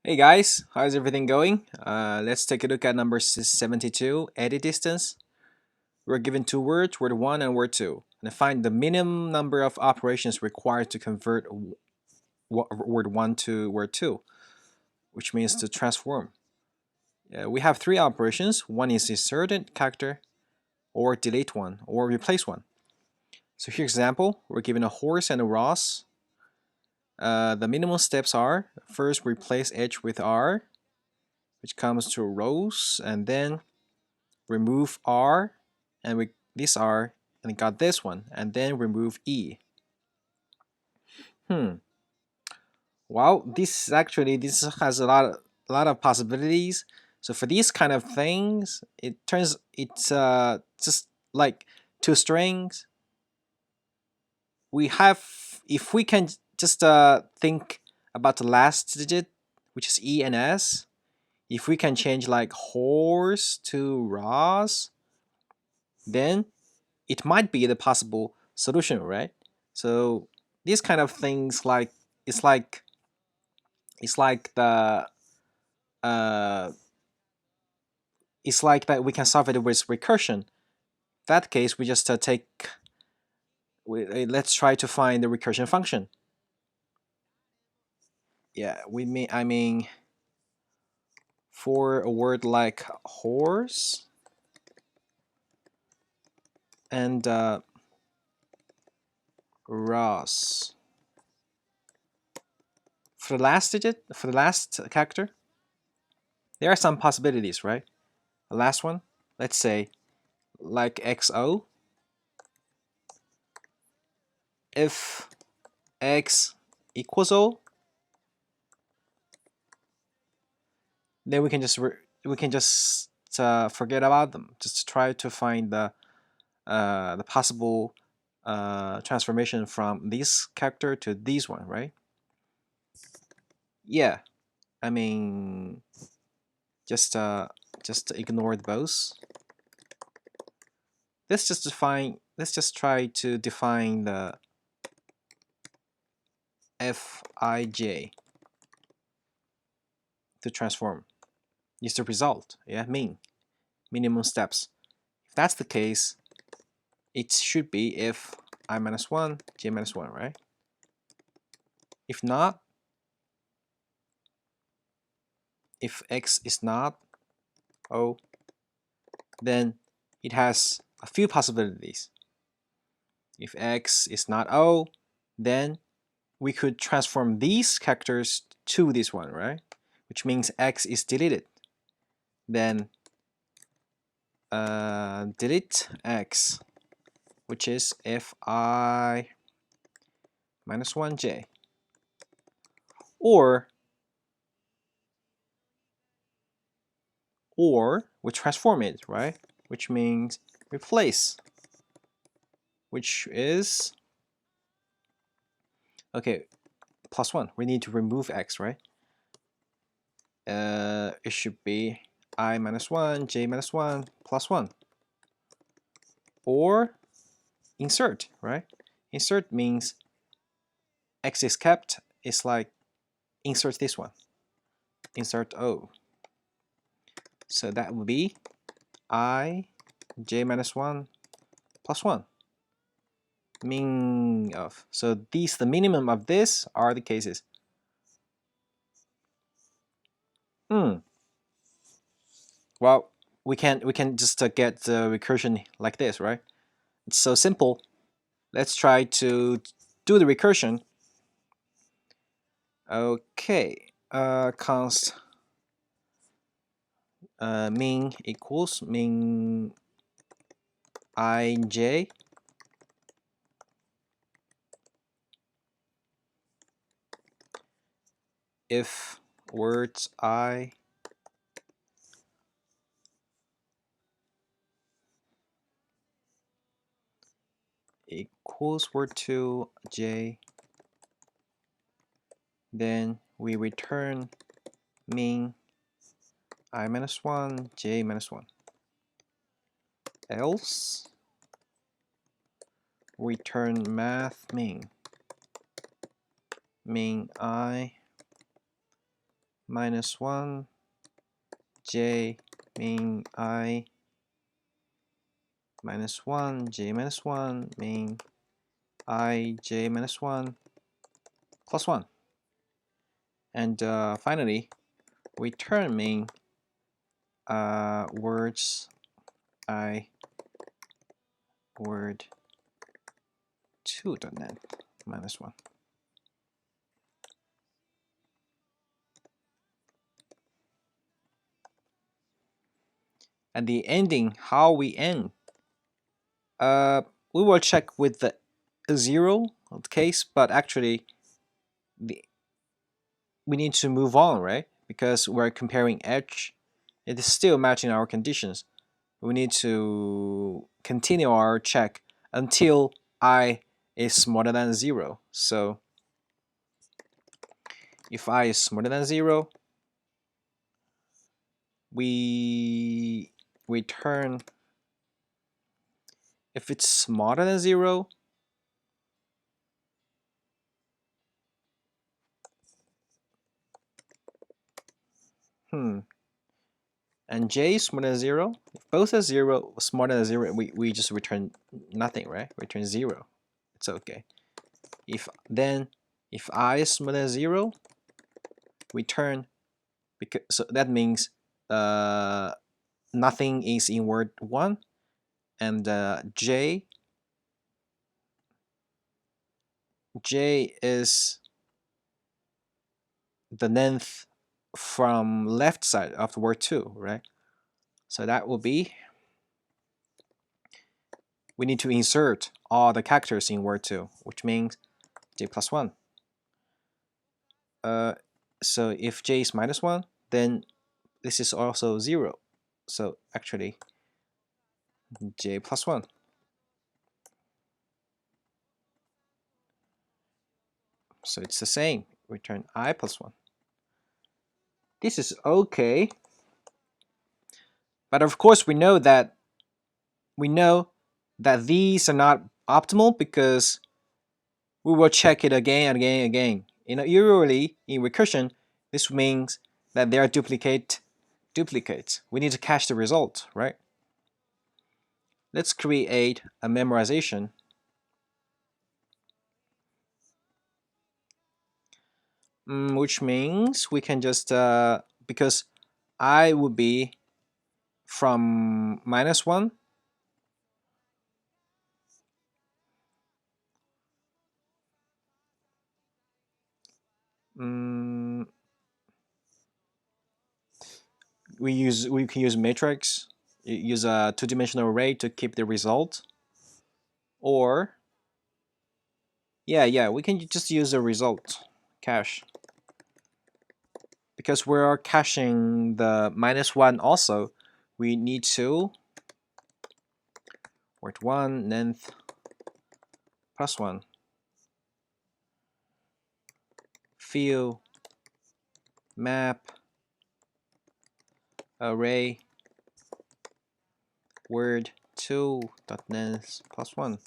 Hey guys, how's everything going? Let's take a look at number 72, edit distance. We're given two words, word 1 and word 2, and find the minimum number of operations required to convert word 1 to word 2, which means to transform. We have three operations. One is insert a character, or delete one, or replace one. So here example, we're given a horse and a Ross. The minimum steps are, first replace H with R, which comes to rows, and then remove R, and we this R, and got this one, and then remove E. Well, this has a lot of possibilities. So for these kind of things, it's just like two strings. We have If we can just think about the last digit, which is E and S. If we can change like horse to Ross, then it might be the possible solution, right? So these kind of things, like it's like it's like the uh, it's like that we can solve it with recursion. In that case, we just let's try to find the recursion function. Yeah, I mean for a word like horse and Ross. For the last digit, for the last character, there are some possibilities, right? The last one, let's say like XO. If X equals O, then we can just forget about them. Just try to find the possible transformation from this character to this one, right? Yeah, I mean just ignore the both. Let's just try to define the Fij to transform. Is the result, yeah, minimum steps. If that's the case, it should be if I minus 1, j minus 1, right? If not, if x is not O, then it has a few possibilities. If x is not O, then we could transform these characters to this one, right? Which means x is deleted. Then delete x, which is fi minus 1j. Or we transform it, right? Which means replace, which is, okay, plus 1. We need to remove x, right? It should be I minus 1, j minus 1, plus 1. Or insert, right? Insert means x is kept. It's like insert this one, insert O. So that would be I j minus 1 plus 1. Min of. So these, the minimum of this are the cases. Well, we can just get the recursion like this, right? It's so simple. Let's try to do the recursion. Okay, const min equals min ij if words I equals word 2 j, then we return min I minus 1 j minus 1. Else return math min I -1 j main I -1 j -1 main I j -1 plus 1. And finally, return main words I word 2.net -1. And the ending, how we end, we will check with the 0 case, but actually we need to move on, right? Because we're comparing edge, it is still matching our conditions. We need to continue our check until I is smaller than 0. So if I is smaller than 0, we return. If it's smaller than 0, and j is smaller than 0. If both are 0, smaller than 0, we just return nothing, right? Return 0. It's okay. If I is smaller than 0, return, because so that means nothing is in word 1, and j is the length from left side of the word 2, right? So that will be, we need to insert all the characters in word 2, which means j plus 1. So if j is -1, then this is also 0. So actually, j plus 1. So it's the same. Return I plus 1. This is okay. But of course, we know that these are not optimal because we will check it again and again and again. Usually in recursion, this means that there are duplicates. We need to cache the result, right? Let's create a memorization. Which means we can just, because I would be from -1, we can use matrix, use a two-dimensional array to keep the result, or yeah, we can just use a result cache, because we are caching the -1 also. We need to word 1 length plus 1 fill map array word 2 dot length plus 1.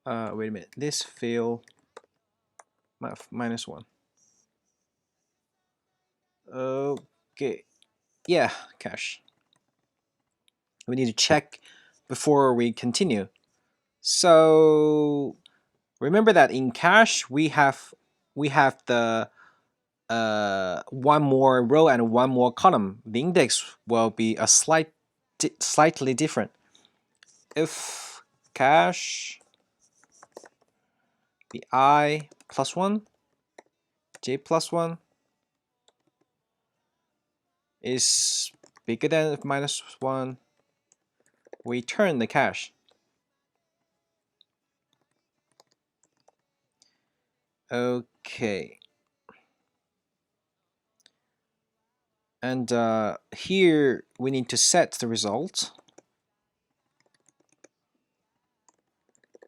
Wait a minute, this fill -1. Okay, yeah, cache. We need to check before we continue. So remember that in cache we have the one more row and one more column. The index will be a slightly different. If cache the I plus 1 j plus 1 is bigger than -1, we return the cache. Okay. And here we need to set the result.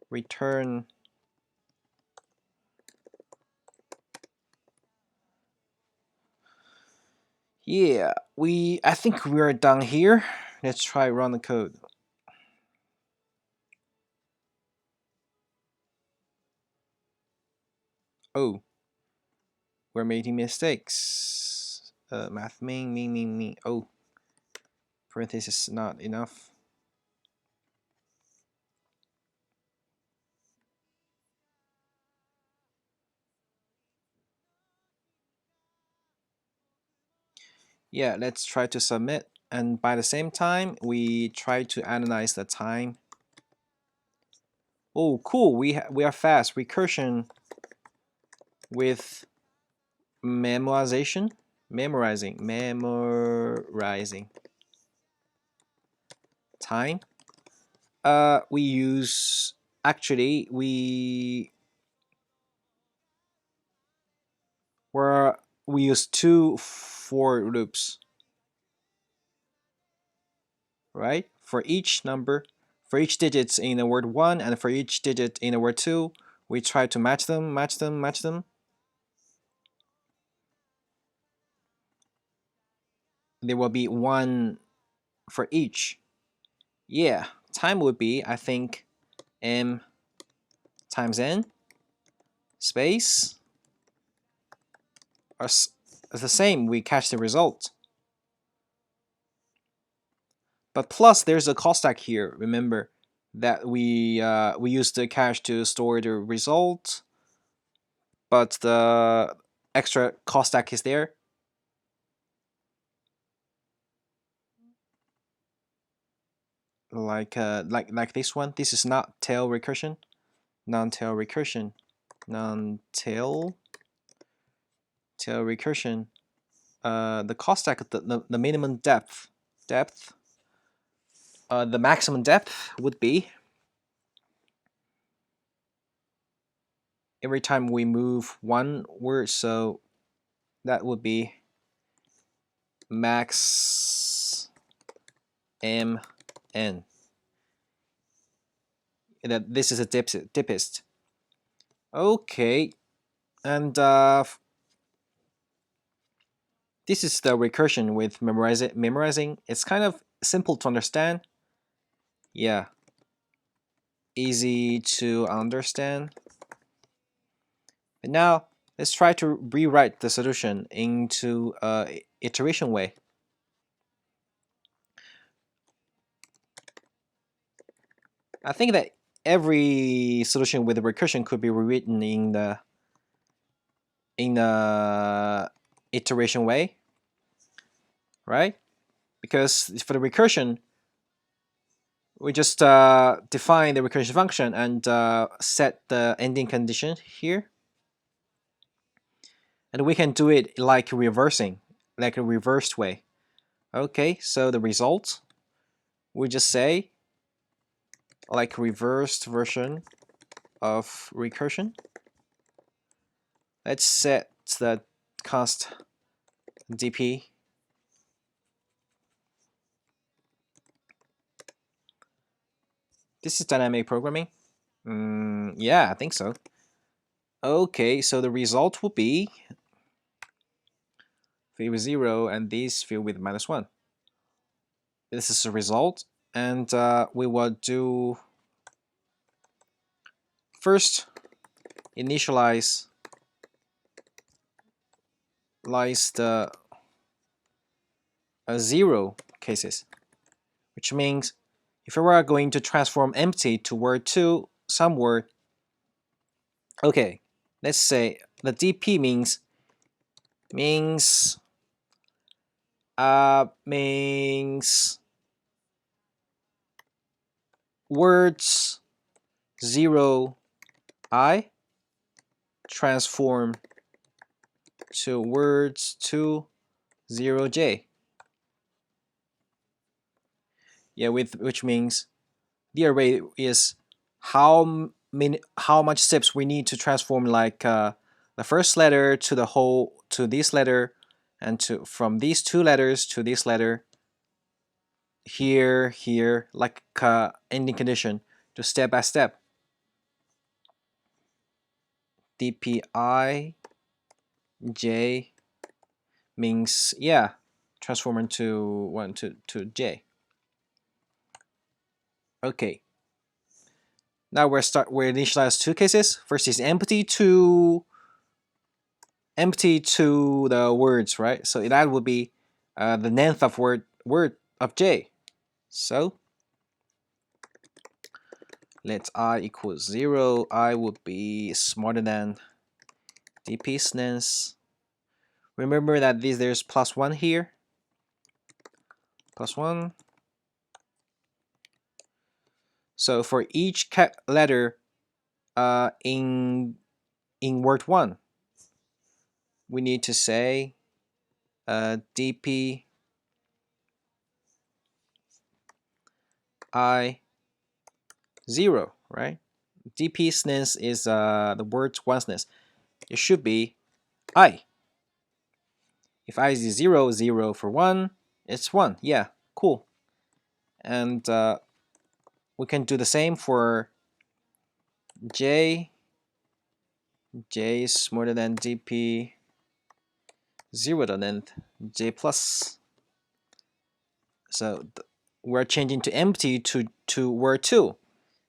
Return yeah, I think we're done here. Let's try run the code. Oh, we're making mistakes. Math mean. Oh, parenthesis is not enough. Yeah, let's try to submit. And by the same time, we try to analyze the time. Oh, cool. We are fast. Recursion with memorizing time. We use actually were we use two for loops, right? For each number, for each digits in the word 1 and for each digit in the word 2, we try to match them. There will be one for each. Yeah, time would be, I think, m times n space are the same. We catch the result. But plus, there's a call stack here. Remember that we use the cache to store the result, but the extra call stack is there. Like this one. This is not tail recursion, non-tail recursion, non-tail recursion. The call stack, the minimum depth, the maximum depth would be every time we move one word, so that would be max m n. That this is a deepest. Okay, and this is the recursion with memorizing. It's kind of simple to understand. Yeah, easy to understand. And now let's try to rewrite the solution into iteration way. I think that every solution with a recursion could be rewritten in the iteration way, right? Because for the recursion, we just define the recursion function and set the ending condition here. And we can do it like reversing, like a reversed way. Okay, so the result, we just say like reversed version of recursion. Let's set the const dp. This is dynamic programming. Yeah, I think so. Okay, so the result will be fill with 0 and this fill with -1. This is the result, and we will do first initialize the 0 cases, which means if we are going to transform empty to word to some word, okay, let's say the dp means words 0i transform to words 0j. Yeah, which means the array is how much steps we need to transform like the first letter to the whole to this letter, and from these two letters to this letter, here like ending condition, to step by step. dpi j means, yeah, transform into 1 to j. Okay, now we're initialize two cases. First is empty to empty to the words, right? So that would be the length of word of j. So let I equals 0. I would be smaller than dp's length. Remember that there's plus 1 here. Plus 1. So for each letter in word 1, we need to say dp I 0, right? dp's length is the word's one's length. It should be I. If I is 0, 0 for 1, it's 1. Yeah, cool. And we can do the same for j. J is smaller than dp 0 the length, j plus. So we're changing to empty to word 2.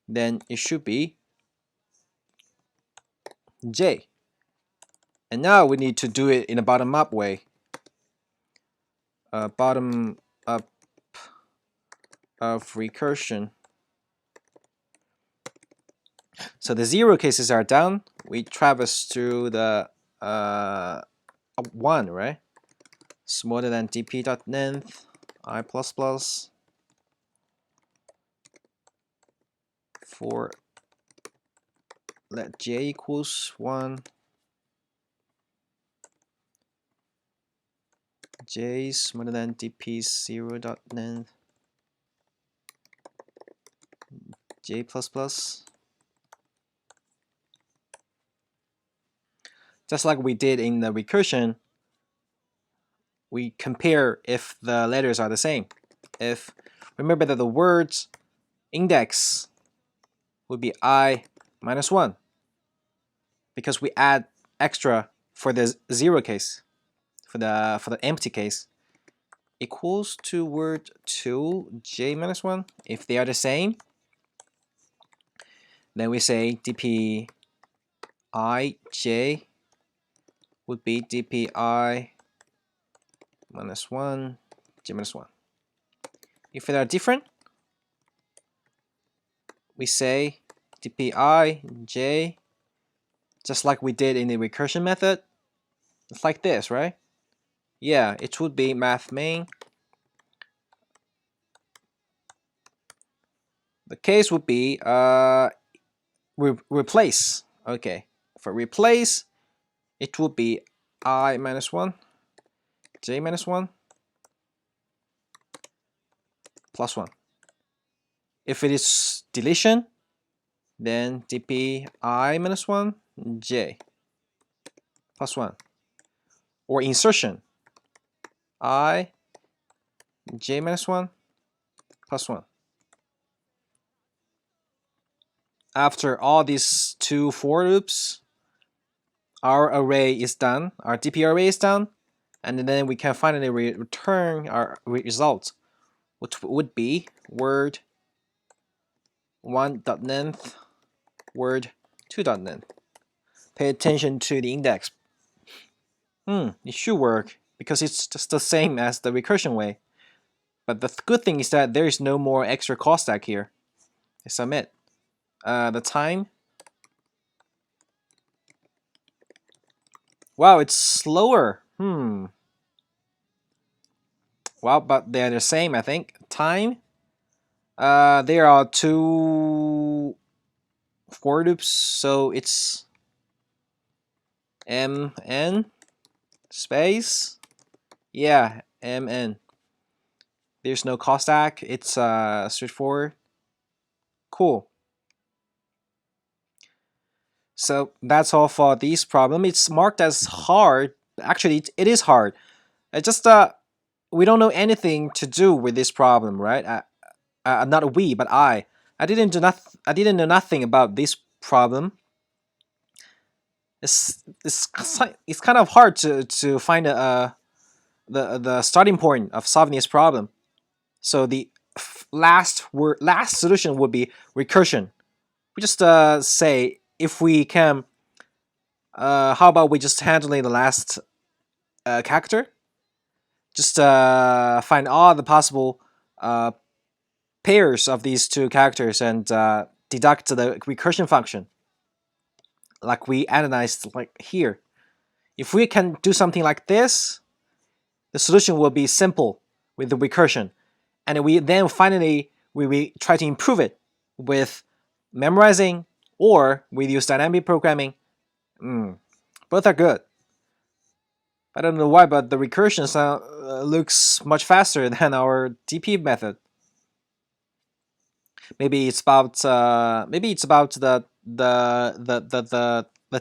Then it should be j. And now we need to do it in a bottom-up way. Bottom up of recursion. So the 0 cases are done. We traverse through the 1, right? Smaller than dp.length I plus plus for let j equals 1. J smaller than dp 0.length j plus plus. Just like we did in the recursion, we compare if the letters are the same. If remember that the word's index would be I minus 1 because we add extra for the 0 case, for the empty case, equals to word 2 j minus 1. If they are the same, then we say dp I j would be dp I minus 1 j minus 1. If they are different, we say dp I j, just like we did in the recursion method. It's like this, right? Yeah, it would be math main. The case would be replace. Okay, for replace, it would be I minus 1 j minus 1 plus 1. If it is deletion, then dp I minus 1 j plus 1. Or insertion, I j minus 1 plus 1. After all these 2 for loops, our array is done, our dp array is done, and then we can finally return our result, which would be word 1.length, word 2.length. Pay attention to the index. It should work because it's just the same as the recursion way. But the good thing is that there is no more extra call stack here. I submit. The time. Wow, it's slower. Well, but they're the same, I think. Time. There are 2 for loops, so it's mn space. Yeah, mn. There's no call stack. It's straightforward. Cool. So that's all for this problem. It's marked as hard. Actually, it is hard. It just we don't know anything to do with this problem, right? Not we, but I. I didn't know nothing about this problem. It's kind of hard to find the starting point of solving this problem. So the last solution would be recursion. We just say if we can how about we just handling the last character? Just find all the possible pairs of these two characters and deduct the recursion function, like we analyzed like here. If we can do something like this, the solution will be simple with the recursion, and we then finally we try to improve it with memorizing or we use dynamic programming. Both are good. I don't know why, but the recursion looks much faster than our DP method. Maybe it's about the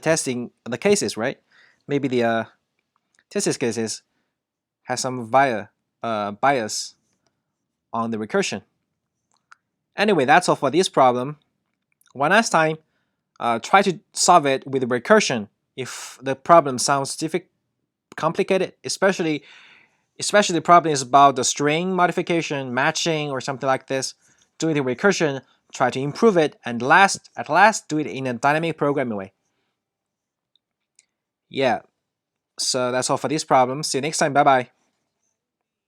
testing the cases, right? Maybe the testing cases has some bias on the recursion. Anyway, that's all for this problem. One last time, try to solve it with recursion if the problem sounds complicated, especially the problem is about the string modification, matching, or something like this. Do it in recursion, try to improve it, and at last, do it in a dynamic programming way. Yeah, so that's all for this problem. See you next time. Bye-bye.